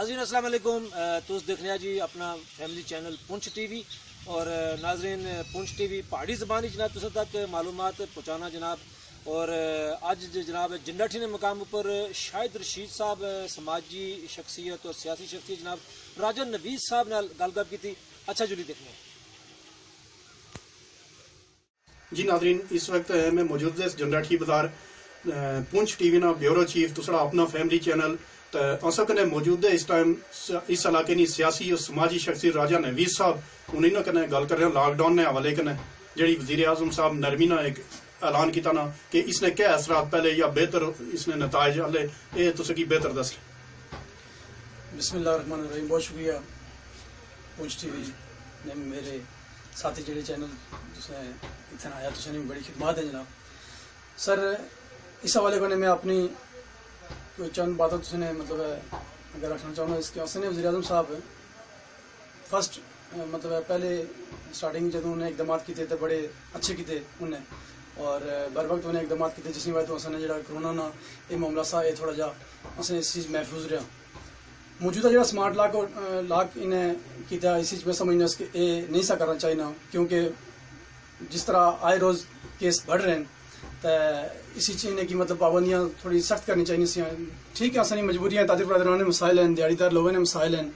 ناظرین السلام علیکم. تُس دیکھنے جی اپنا فیملی چینل پنچ ٹی وی اور ناظرین پنچ ٹی وی پہاڑی زبانی جناب تُس تک معلومات پہنچانا جناب. اور اج جناب جنڈاٹھی نے مقام پر شاہد رشید صاحب سماجی شخصیت اور سیاسی شخصیت جناب راجہ نوید صاحب نے گل گپ کی تھی. اچھا جلی دیکھنے جی ناظرین اس وقت میں موجود ہے جنڈاٹھی بازار پنچ ٹی وی نا بیورو چیف دوسرا اپنا فیملی چینل تو کنے موجود ہے اس ٹائم اس علاقے کی سیاسی اور سماجی شخصیت راجہ نوید صاحب انہیں کنے گل کر رہے ہیں لاک ڈاؤن نے حوالے کنے جڑی وزیر اعظم صاحب نرمی نے ایک اعلان کیتا نا کہ اس نے کیا اثرات پہلے یا بہتر اس نے نتائج والے یہ تو کی بہتر دس. بسم اللہ الرحمن الرحیم. بہت شکریہ پنچ ٹی وی نے میرے ساتھی جڑے چینل اتنا آیا تو بڑی خدمات ہیں جناب. سر اس حوالے کو میں اپنی کوئی چند باتوں تو مطلب اگر رکھنا چاہوں گا اس کے حسن وزیر اعظم صاحب فرسٹ مطلب پہلے سٹارٹنگ جب انہیں اقدامات کیتے تھے بڑے اچھے کیتے انہیں اور بر وقت انہیں اقدامات کیتے جس کی وجہ تو جڑا کرونا نا یہ معاملہ سا یہ تھوڑا جا اسے اس چیز محفوظ رہا. موجودہ جڑا سمارٹ لاک انہیں کیتا اس چیز میں سمجھنا کہ یہ نہیں سا کرنا چاہیے کیونکہ جس طرح آئے روز کیس بڑھ رہے ہیں تو اسی چیز کی مطلب پابندیاں تھوڑی سخت کرنی چاہیے. ٹھیک ہے اصل مجبوریاں تاجر برادران مسائل ہیں دیہڑی دار لوگوں نے مسائل ہیں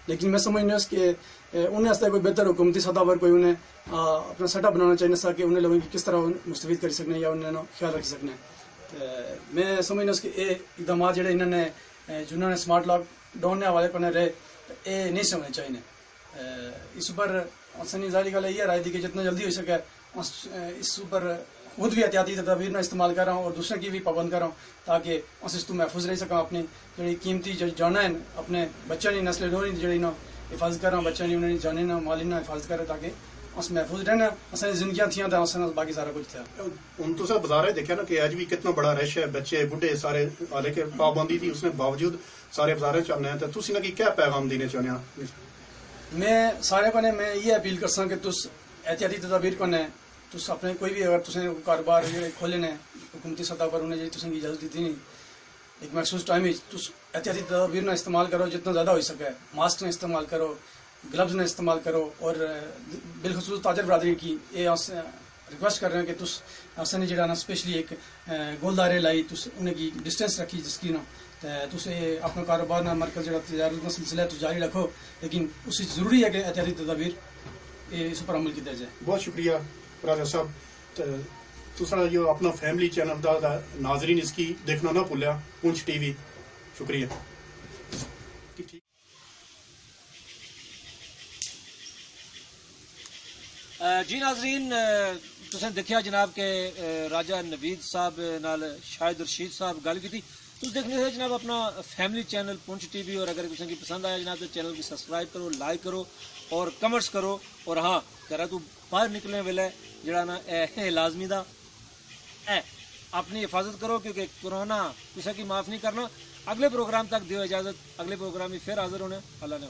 لیکن میں سمجھنا کہ انہیں کوئی بہتر حکومتی سطح پر کوئی انہیں اپنا سیٹ اپ بنانا چاہیے سا کہ انہیں لوگوں کی کس طرح مستفید کر سکنے یا انہیں خیال رکھ سکنے. میں سمجھنا کہ یہ اقدامات جڑے انہوں نے جنہوں نے سمارٹ لاک ڈاؤن کے حوالے کرنے رہے یہ نہیں سمجھنے چاہیے. اس پر اصل ظاہری گل یہ رائے تھی کہ جتنا جلدی ہو سکے اس پر خود بھی احتیاطی تدابیر استعمال کر رہا ہوں اور دوسرے کی بھی پابند کر رہا ہوں تاکہ اس تو محفوظ رہ سکاں. اپنی جڑی قیمتی جانا ہے اپنے بچوں کی نسل ڈوری جڑی نا حفاظت کر رہا ہوں بچوں کی انہیں جانے نہ مالی نہ حفاظت کرے تاکہ اس محفوظ رہنا اصل زندگیاں تھیں تو باقی سارا کچھ تھا. ہوں تو بازار دیکھا نا کہ اج بھی کتنا بڑا رش ہے بچے بڑھے سارے حالے کے پابندی تھی اس نے باوجود سارے بازار چلنے ہیں تو تھی کی کیا پیغام دینے چاہنے ہیں؟ میں سارے بنے میں یہ اپیل کر سا کہ تس احتیاطی تدابیر کرنے تس اپنے کوئی بھی اگر تسیں کاروبار کھولے نے حکومتی سطح پر انہیں جی اجازت دیتی نہیں ایک مخصوص ٹائم تس احتیاطی تدابیر نہ استعمال کرو جتنا زیادہ ہو سکے. ماسک نے استعمال کرو گلوز نے استعمال کرو اور بالخصوص تاجر برادری کی یہ ریکویسٹ کر رہے ہیں کہ تس اصل جڑا نا اسپیشلی ایک گولدارے لائی تس انہیں کی ڈسٹینس رکھی جس کی نا تس اپنا کاروبار نہ مرکز جڑا تجارت کا سلسلہ ہے تو جاری رکھو لیکن اس ضروری ہے کہ احتیاطی تدابیر اس پر عمل کیا جائے. بہت شکریہ راجہ صاحب. دوسرا جو اپنا فیملی چینل دا ناظرین اس کی دیکھنا نہ بھولیا پنچ ٹی وی. شکریہ. جی ناظرین تسیں دیکھا جناب کہ راجہ نوید صاحب نال شاہد رشید صاحب گل کی تھی. تس دیکھنے سے جناب اپنا فیملی چینل پنچ ٹی وی اور اگر تسیں کی پسند آیا جناب تو چینل کی سبسکرائب کرو لائک کرو اور کمنٹس کرو. اور ہاں کرا تو باہر نکلنے ویلے جڑا نا لازمی دا اپنی حفاظت کرو کیونکہ کورونا کسی کی معاف نہیں کرنا. اگلے پروگرام تک دیو اجازت. اگلے پروگرام میں پھر حاضر ہونے. اللہ نے